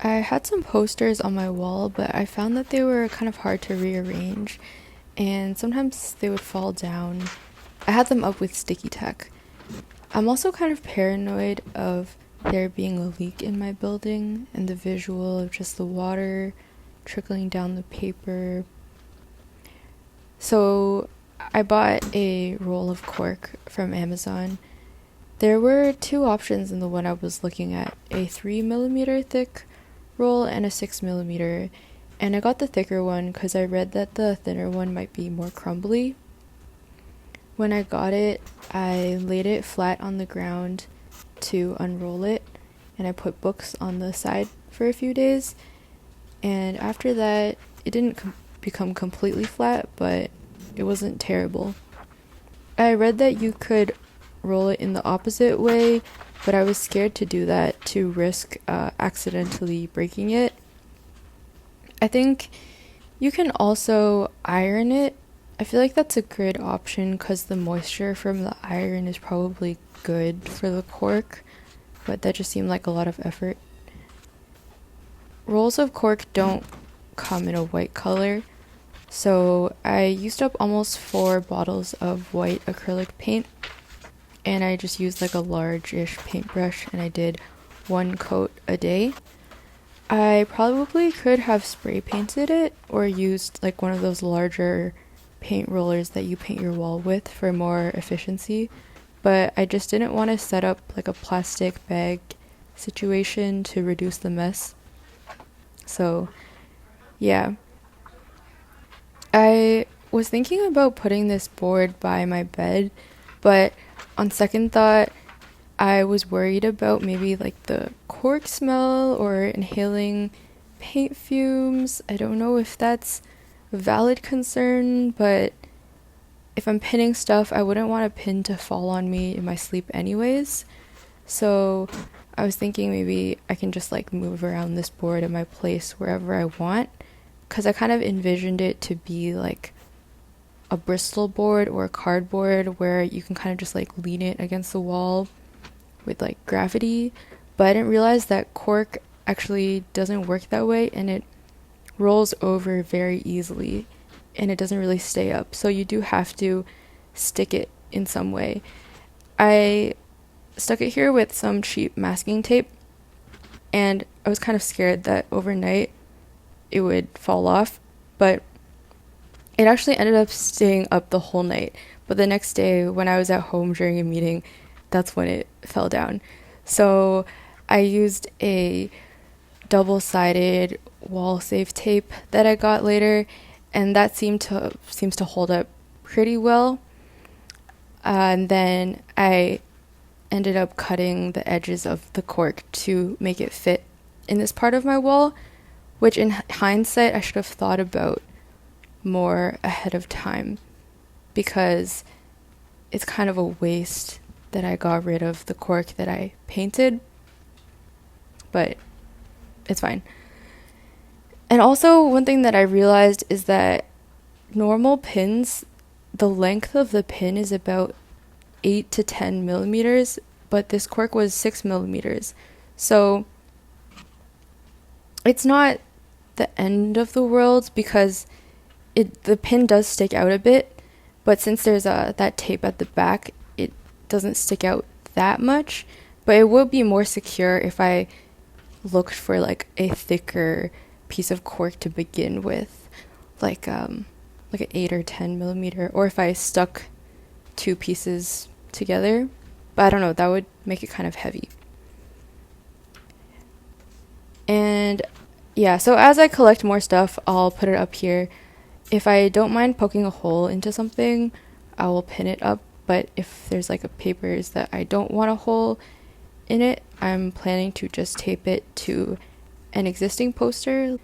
I had some posters on my wall, but I found that they were kind of hard to rearrange, and sometimes they would fall down. I had them up with sticky tack. I'm also kind of paranoid of there being a leak in my building and the visual of just the water trickling down the paper. So I bought a roll of cork from Amazon. There were two options in the one I was looking at, a 3mm thick roll and a 6mm, and I got the thicker one because I read that the thinner one might be more crumbly. When I got it, I laid it flat on the ground to unroll it, and I put books on the side for a few days, and after that it didn't become completely flat, but it wasn't terrible. I read that you could roll it in the opposite way, but I was scared to do that to risk accidentally breaking it. I think you can also iron it. I feel like that's a great option because the moisture from the iron is probably good for the cork, but that just seemed like a lot of effort. Rolls of cork don't come in a white color, so I used up almost 4 bottles of white acrylic paint, and I just used like a large-ish paintbrush, and I did 1 coat a day. I probably could have spray painted it or used like one of those larger paint rollers that you paint your wall with for more efficiency, but I just didn't want to set up like a plastic bag situation to reduce the mess. So yeah, I was thinking about putting this board by my bed, but on second thought, I was worried about maybe like the cork smell or inhaling paint fumes. I don't know if that's a valid concern, but if I'm pinning stuff, I wouldn't want a pin to fall on me in my sleep anyways. So I was thinking maybe I can just like move around this board in my place wherever I want, because I kind of envisioned it to be like a Bristol board or a cardboard where you can kind of just like lean it against the wall with like gravity, but I didn't realize that cork actually doesn't work that way, and it rolls over very easily and it doesn't really stay up, so you do have to stick it in some way. I stuck it here with some cheap masking tape, and I was kind of scared that overnight it would fall off, but it actually ended up staying up the whole night. But the next day when I was at home during a meeting, that's when it fell down. So I used a double-sided wall safe tape that I got later, and that seems to hold up pretty well. And then I ended up cutting the edges of the cork to make it fit in this part of my wall, which in hindsight I should have thought about more ahead of time, because it's kind of a waste that I got rid of the cork that I painted, but it's fine. And also, one thing that I realized is that normal pins, the length of the pin is about 8 to 10 millimeters, but this cork was 6 millimeters. So it's not the end of the world, because the pin does stick out a bit, but since there's that tape at the back, it doesn't stick out that much. But it would be more secure if I looked for like a thicker piece of cork to begin with, like an 8 or 10 millimeter, or if I stuck 2 pieces together. But I don't know, that would make it kind of heavy. And yeah, so as I collect more stuff, I'll put it up here. If I don't mind poking a hole into something, I will pin it up. But if there's like a papers that I don't want a hole in it, I'm planning to just tape it to an existing poster.